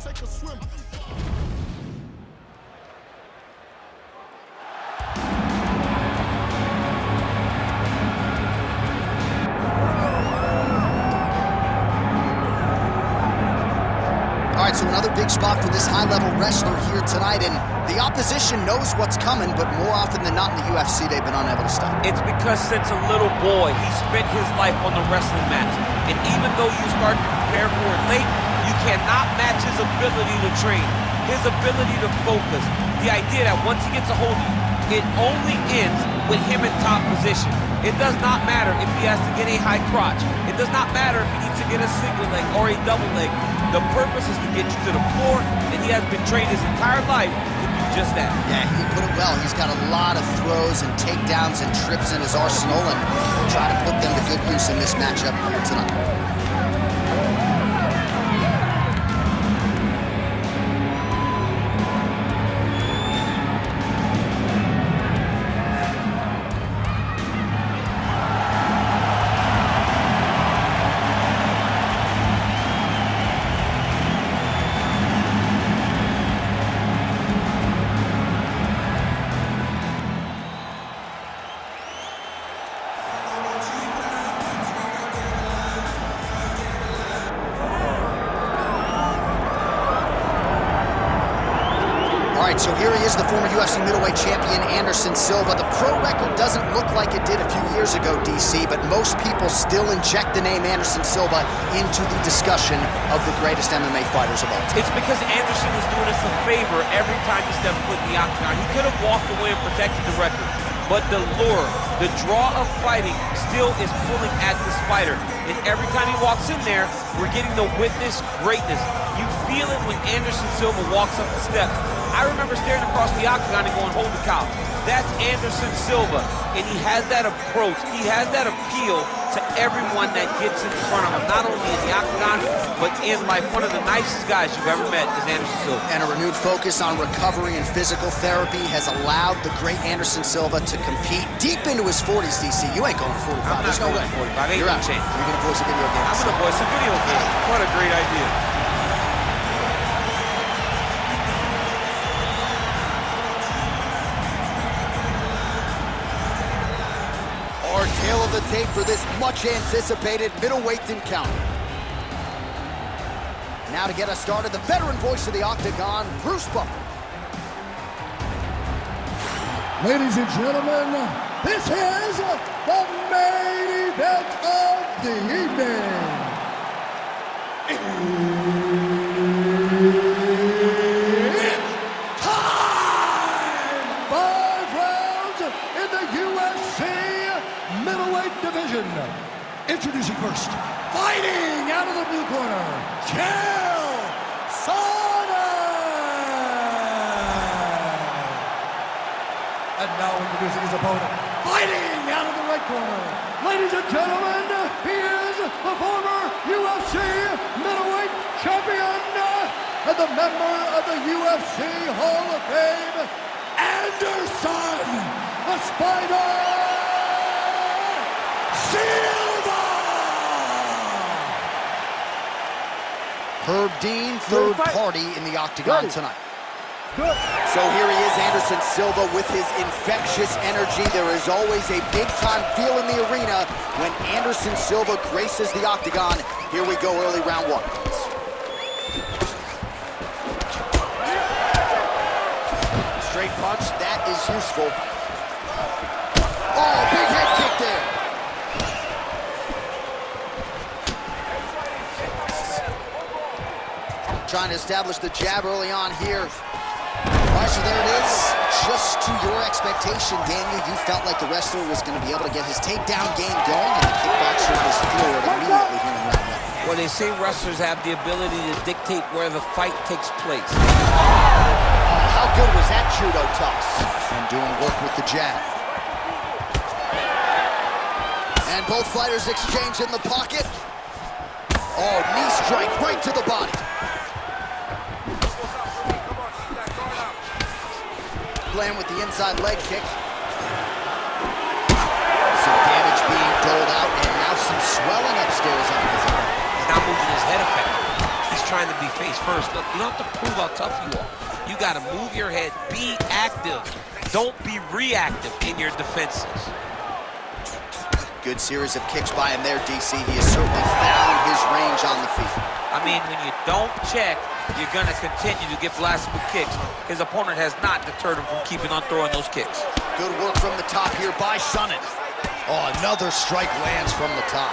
take a swim. All right, so another big spot for this high-level wrestler here tonight, and the opposition knows what's coming, but more often than not in the UFC, they've been unable to stop. It's because since a little boy, he spent his life on the wrestling mat. And even though you start to prepare for it late, you cannot match his ability to train, his ability to focus. The idea that once he gets a hold of you, it only ends with him in top position. It does not matter if he has to get a high crotch. It does not matter if he needs to get a single leg or a double leg. The purpose is to get you to the floor, and he has been trained his entire life to do just that. Yeah, he put it well. He's got a lot of throws and takedowns and trips in his arsenal, and we'll try to put them to good use in this matchup here tonight. So here he is, the former UFC middleweight champion, Anderson Silva. The pro record doesn't look like it did a few years ago, DC, but most people still inject the name Anderson Silva into the discussion of the greatest MMA fighters of all time. It's because Anderson is doing us a favor every time he steps foot in the octagon. He could have walked away and protected the record, but the lure, the draw of fighting still is pulling at this fighter. And every time he walks in there, we're getting to witness greatness. You feel it when Anderson Silva walks up the steps. I remember staring across the octagon and going, holy cow, that's Anderson Silva. And he has that approach, he has that appeal to everyone that gets in front of him, not only in the octagon, but in life. One of the nicest guys you've ever met is Anderson Silva. And a renewed focus on recovery and physical therapy has allowed the great Anderson Silva to compete deep into his 40s, DC. You ain't going 45. I'm not going 45. You're out. You're going to voice a video game. I'm going to voice a video game. What a great idea. Tail of the tape for this much-anticipated middleweight encounter. Now to get us started, the veteran voice of the Octagon, Bruce Buffer. Ladies and gentlemen, this is the main event of the evening. It's time! 5 rounds in the UFC middleweight division. Introducing first, fighting out of the blue corner, Chael, Sonnen. And now introducing his opponent, fighting out of the right corner. Ladies and gentlemen, he is the former UFC middleweight champion and the member of the UFC Hall of Fame, Anderson, the Spider Silva! Herb Dean, third party in the Octagon tonight. So here he is, Anderson Silva, with his infectious energy. There is always a big-time feel in the arena when Anderson Silva graces the Octagon. Here we go, early round one. Straight punch, that is useful. Oh, big head kick there. Trying to establish the jab early on here. All right, so there it is. Just to your expectation, Daniel, you felt like the wrestler was going to be able to get his takedown game going, and the kickboxer was floored immediately here in round one. Well, they say wrestlers have the ability to dictate where the fight takes place. Oh, how good was that judo toss? And doing work with the jab. And both fighters exchange in the pocket. Oh, knee strike right to the body. Playing with the inside leg kick. Some damage being doled out, and now some swelling upstairs on his arm. He's not moving his head effectively. He's trying demand to be face first. Look, you don't have to prove how tough you are. You got to move your head, be active. Don't be reactive in your defenses. Good series of kicks by him there, DC. He has certainly found his range on the feet. I mean, when you don't check, you're going to continue to get blasted with kicks. His opponent has not deterred him from keeping on throwing those kicks. Good work from the top here by Sonnen. Oh, another strike lands from the top.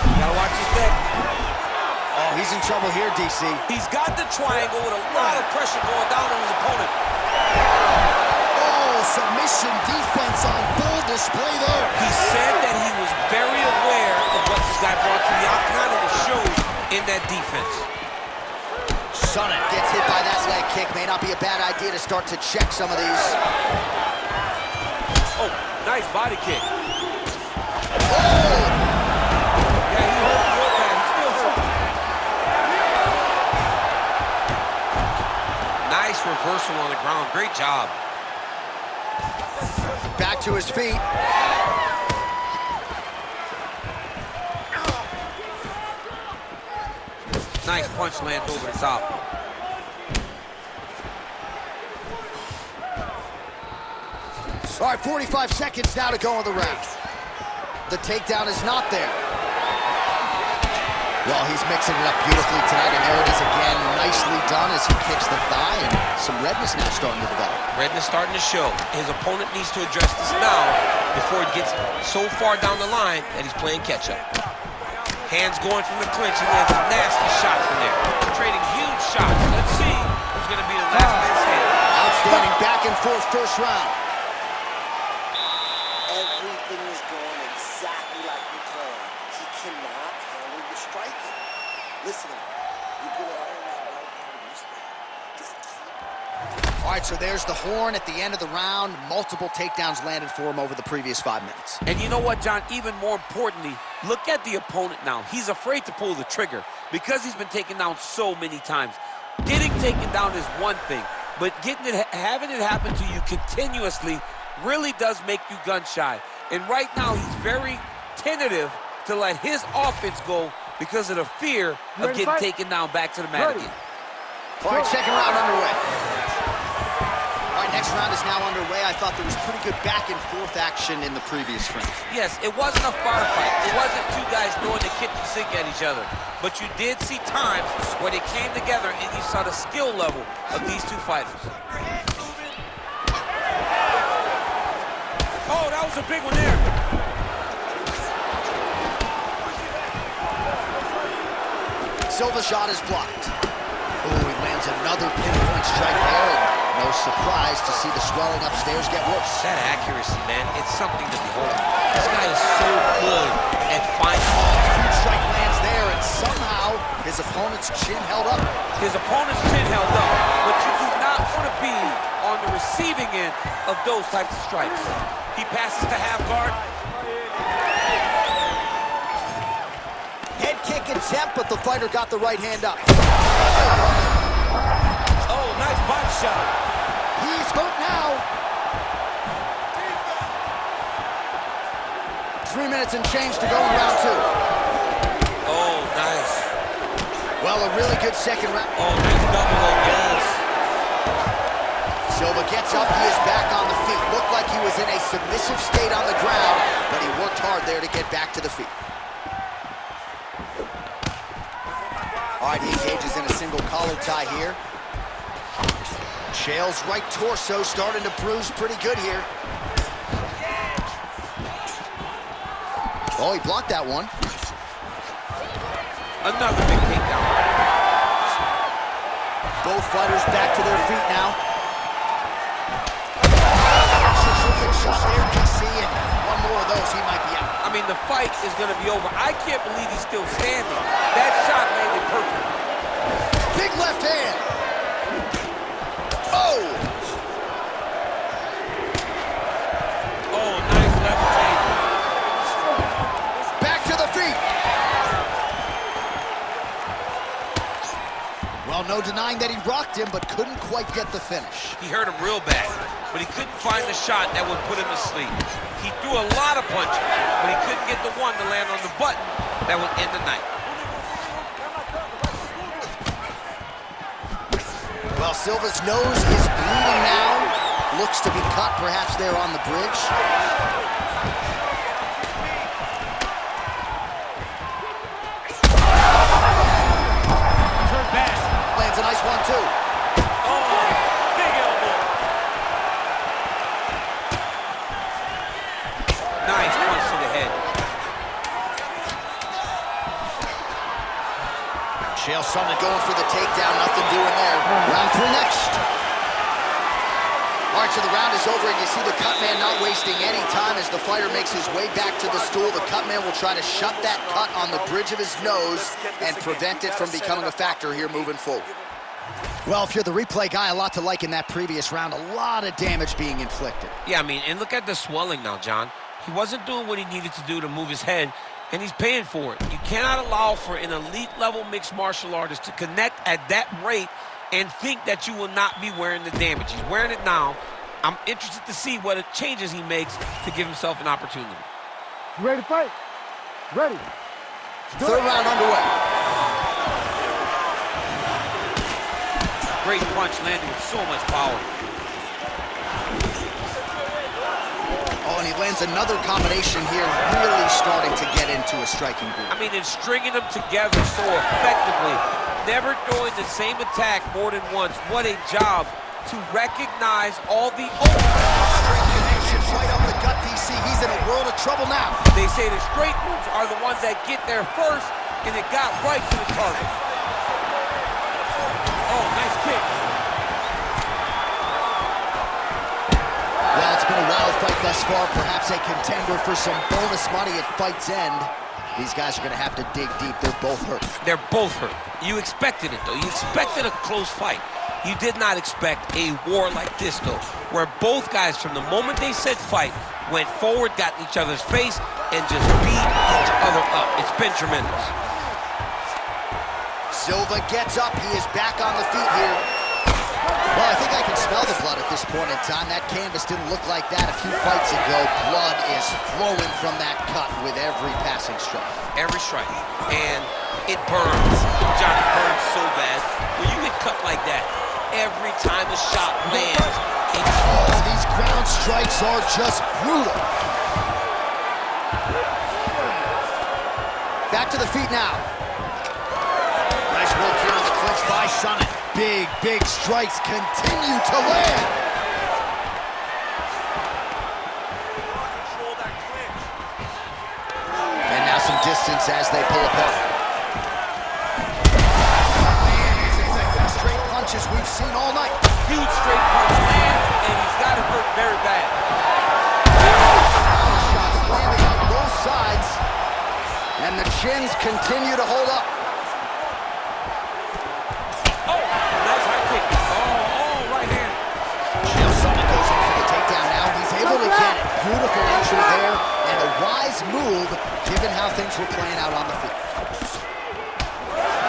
You gotta watch his neck. Oh, he's in trouble here, DC. He's got the triangle with a lot of pressure going down on his opponent. Oh, submission defense on full display there. He said that he was very aware of what this guy brought to the octagon, and it shows in that defense. Sonnen gets hit by that leg kick. May not be a bad idea to start to check some of these. Oh, nice body kick. Oh! Yeah, he hurt real bad. He's still hurt. Nice reversal on the ground. Great job. Back to his feet. Nice punch lands over the top. All right, 45 seconds now to go in the round. The takedown is not there. Well, he's mixing it up beautifully tonight, and there it is again. Nicely done as he kicks the thigh, and some redness now starting to develop. Redness starting to show. His opponent needs to address this now before it gets so far down the line that he's playing catch-up. Hands going from the clinch. He lands a nasty shot from there. Trading huge shots. Let's see who's going to be the last man standing. Outstanding back and forth first round. Everything is going exactly like we planned. He cannot handle the striking. Listen, you're going to earn that right hand respect. Just keep. All right, so there's the horn at the end of the round. Multiple takedowns landed for him over the previous 5 minutes. And you know what, John? Even more importantly, look at the opponent now. He's afraid to pull the trigger because he's been taken down so many times. Getting taken down is one thing, but having it happen to you continuously really does make you gun shy. And right now, he's very tentative to let his offense go because of the fear of getting taken down back to the mat again. All right, second round underway. All right, next round is now underway. I thought there was pretty good back and forth action in the previous round. Yes, it wasn't a bar fight. It wasn't two guys throwing the kitchen sink at each other. But you did see times where they came together and you saw the skill level of these two fighters. Oh, that was a big one there. Silva shot is blocked. Oh, he lands another pinpoint strike there. And no surprise to see the swelling upstairs get worse. That accuracy, man, it's something to behold. This guy is so good at finding. Huge strike lands there, and somehow his opponent's chin held up. His opponent's chin held up, but you do not want to be on the receiving end of those types of strikes. He passes to half guard. Head kick attempt, but the fighter got the right hand up. Oh, nice body shot. He's hurt now. 3 minutes and change to go in round two. Oh, nice. Well, a really good second round. Oh, nice double leg, yes. Silva gets up, he is back on the feet. Looked like he was in a submissive state on the ground, but he worked hard there to get back to the feet. All right, he engages in a single collar tie here. Chael's right torso starting to bruise pretty good here. Oh, he blocked that one. Another big takedown. Both fighters back to their feet now. There we see it. One more of those, he might be out. I mean, the fight is going to be over. I can't believe he's still standing. That shot landed perfect. Big left hand. Oh! Oh, nice left hand. Back to the feet. Well, no denying that he rocked him, but couldn't quite get the finish. He hurt him real bad, but he couldn't find the shot that would put him to sleep. He threw a lot of punches, but he couldn't get the one to land on the button that would end the night. Well, Silva's nose is bleeding now. Looks to be cut, perhaps there on the bridge. Turn back. Lands a nice one, too. Oh, big elbow. Nice punch to the head. Chael Sonnen going for the takedown, nothing doing there. Round 3 next. All right, so the round is over, and you see the cut man not wasting any time as the fighter makes his way back to the stool. The cut man will try to shut that cut on the bridge of his nose and prevent it from becoming a factor here moving forward. Well, if you're the replay guy, a lot to like in that previous round. A lot of damage being inflicted. Yeah, I mean, and look at the swelling now, John. He wasn't doing what he needed to do to move his head, and he's paying for it. You cannot allow for an elite-level mixed martial artist to connect at that rate and think that you will not be wearing the damage. He's wearing it now. I'm interested to see what changes he makes to give himself an opportunity. You ready to fight? Ready. Third round underway. Great punch landed with so much power. Oh, and he lands another combination here, really starting to get into a striking groove. I mean, and stringing them together so effectively, never throwing the same attack more than once. What a job to recognize all the Straight connections right up the gut, DC. He's in a world of trouble now. They say the straight moves are the ones that get there first, and it got right to the target. Oh, nice kick. Well, it's been a wild fight thus far. Perhaps a contender for some bonus money at fight's end. These guys are going to have to dig deep. They're both hurt. They're both hurt. You expected it, though. You expected a close fight. You did not expect a war like this, though, where both guys, from the moment they said fight, went forward, got in each other's face, and just beat each other up. It's been tremendous. Silva gets up. He is back on the feet here. Well, I think I can smell the blood at this point in time. That canvas didn't look like that a few fights ago. Blood is flowing from that cut with every passing strike. Every strike. And it burns. John, it burns so bad. When you get cut like that, every time a shot lands, oh, these ground strikes are just brutal. Back to the feet now. Nice work here in the clinch by Sonnen. Big strikes continue to land. And now some distance as they pull apart. Straight punches we've seen all night. huge straight punch lands, and he's got it hurt very bad. Shots landing on both sides, and the chins continue to hold up. Oh, nice high kick. Oh, right hand. Chael Sonnen goes in for the takedown now. He's able to get it. Beautiful entry there, and a wise move given how things were playing out on the field.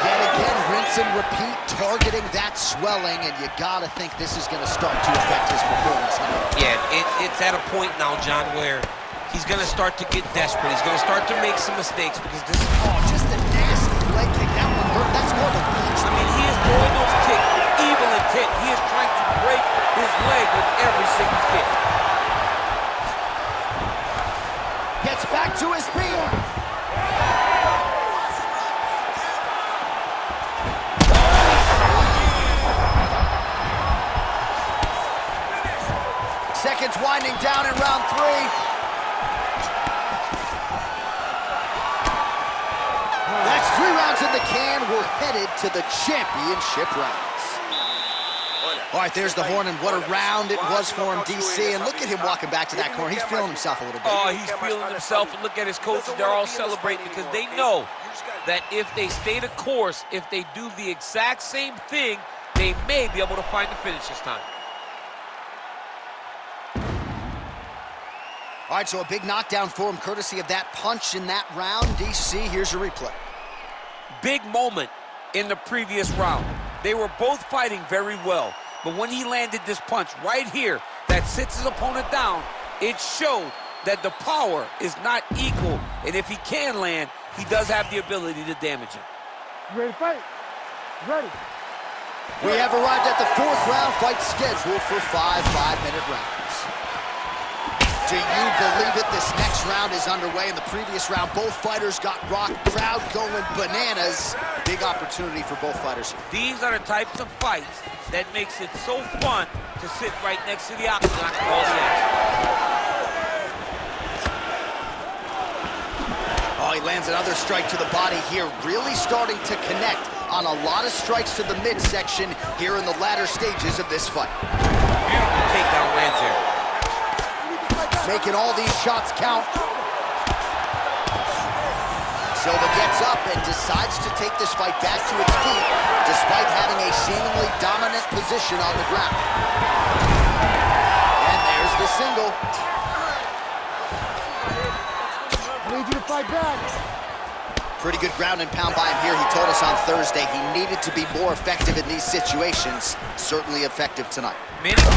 Yet again, rinse and repeat, targeting that swelling, and you gotta think this is gonna start to affect his performance now. Yeah, it's at a point now, John, where he's gonna start to get desperate. He's gonna start to make some mistakes because this is... Oh, just a nasty leg kick. That one hurt. That's more than punch. I mean, he is throwing those kicks with evil intent. He is trying to break his leg with every single kick. Gets back to his feet. Seconds winding down in round 3. That's 3 rounds in the can. We're headed to the championship rounds. All right, there's the horn, and what a round it was for him, DC. And look at him walking back to that corner. He's feeling himself a little bit. Oh, he's feeling himself, and look at his coaches. They're all celebrating because they know that if they stay the course, if they do the exact same thing, they may be able to find the finish this time. All right, so a big knockdown for him, courtesy of that punch in that round. DC, here's your replay. Big moment in the previous round. They were both fighting very well, but when he landed this punch right here that sits his opponent down, it showed that the power is not equal, and if he can land, he does have the ability to damage him. You ready to fight? Ready. We have arrived at the 4th round fight scheduled for 5 5-minute rounds. Do you believe it? This next round is underway. In the previous round, both fighters got rocked. Crowd going bananas. Big opportunity for both fighters. These are the types of fights that makes it so fun to sit right next to the octagon and call the action. Oh, he lands another strike to the body here, really starting to connect on a lot of strikes to the midsection here in the latter stages of this fight. Beautiful takedown lands there. Making all these shots count. Silva gets up and decides to take this fight back to its feet, despite having a seemingly dominant position on the ground. And there's the single. I need you to fight back. Pretty good ground and pound by him here. He told us on Thursday he needed to be more effective in these situations. Certainly effective tonight. Right there.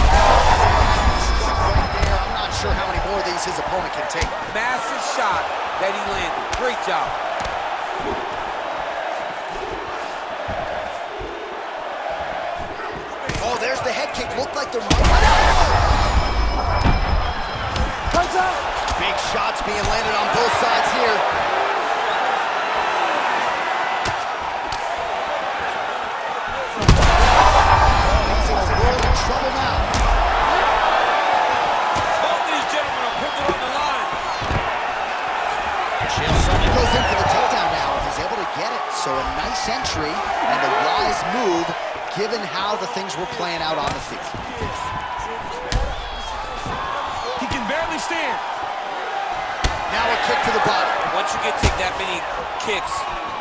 I'm not sure how many more of these his opponent can take. Massive shot that he landed. Great job. Oh, there's the head kick. Looked like they're... Big shots being landed on both sides here. He's in a world of trouble now. Both these gentlemen are putting it on the line. Chael Sonnen goes in for the takedown now. He's able to get it. So a nice entry and a wise move given how the things were playing out on the field. He can barely stand. Now a kick to the body. Once you take that many kicks,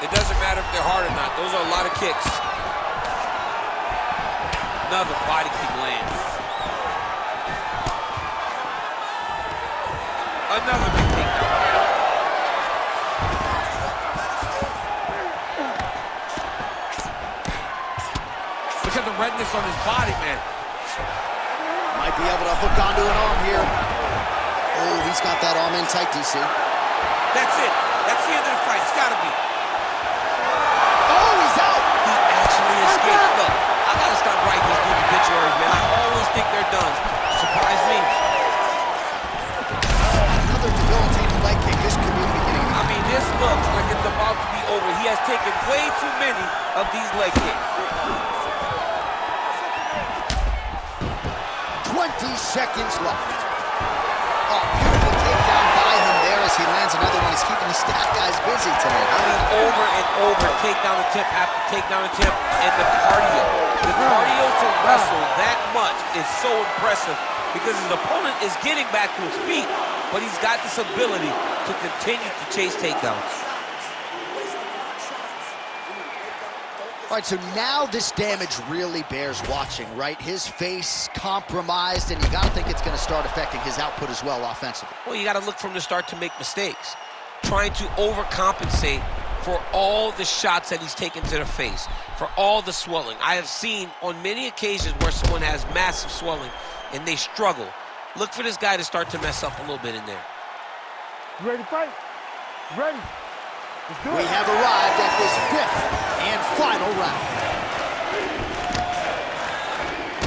it doesn't matter if they're hard or not. Those are a lot of kicks. Another body kick lands. Another big takedown. Look at the redness on his body, man. Might be able to hook onto an arm here. Oh, he's got that arm in tight, DC. That's it. That's the end of the fight. It's got to be. Oh, he's out! He actually escaped. Look, I got to stop writing these dudes obituaries, man. I always think they're done. Surprise me. Another debilitating leg kick. This could be the beginning. I mean, this looks like it's about to be over. He has taken way too many of these leg kicks. 20 seconds left. Oh, beautiful takedown by him there as he lands another one. He's keeping the stat guys busy tonight. I mean, over and over, takedown attempt after takedown attempt, and the cardio. The cardio to wrestle that much is so impressive because his opponent is getting back to his feet, but he's got this ability to continue to chase takedowns. All right, so now this damage really bears watching, right? His face compromised, and you got to think it's going to start affecting his output as well offensively. Well, you got to look from the start to make mistakes. Trying to overcompensate for all the shots that he's taken to the face, for all the swelling. I have seen on many occasions where someone has massive swelling and they struggle. Look for this guy to start to mess up a little bit in there. You ready to fight? You ready? Let's do it. We have arrived at this 5th and final round.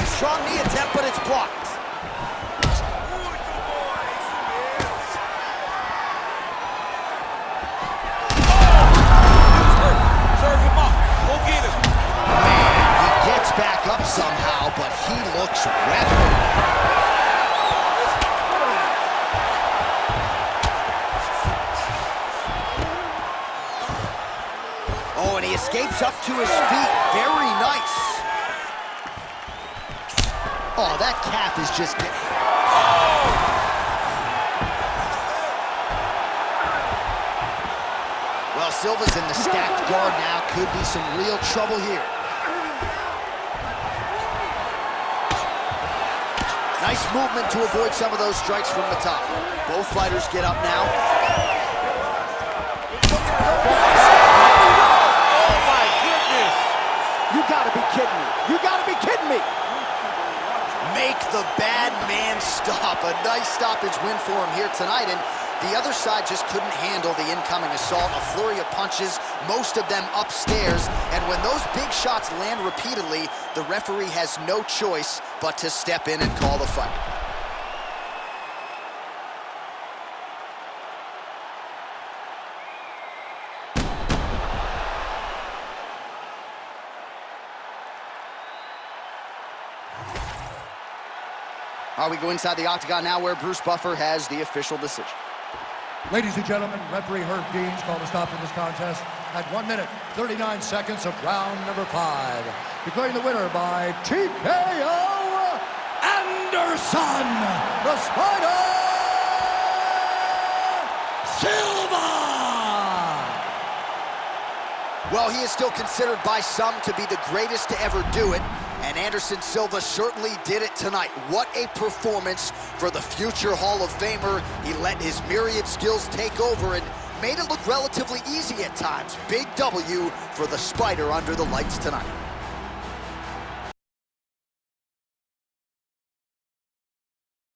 Strong knee attempt, but it's blocked. Serve him up. Go get him. Man, he gets back up somehow, but he looks red. Oh, and he escapes up to his feet. Very nice. Oh, that calf is just getting... Well, Silva's in the stacked guard now. Could be some real trouble here. Nice movement to avoid some of those strikes from the top. Both fighters get up now. You gotta be kidding me. You gotta be kidding me. Make the bad man stop. A nice stoppage win for him here tonight. And The other side just couldn't handle the incoming assault, a flurry of punches, most of them upstairs, and when those big shots land repeatedly, the referee has no choice but to step in and call the fight. All right, we go inside the octagon now where Bruce Buffer has the official decision. Ladies and gentlemen, referee Herb Dean's called a stop in this contest at 1 minute, 39 seconds of round number 5. Declaring the winner by TKO, Anderson, the Spider, Silva! Well, he is still considered by some to be the greatest to ever do it, and Anderson Silva certainly did it tonight. What a performance for the future Hall of Famer. He let his myriad skills take over and made it look relatively easy at times. Big W for the Spider under the lights tonight.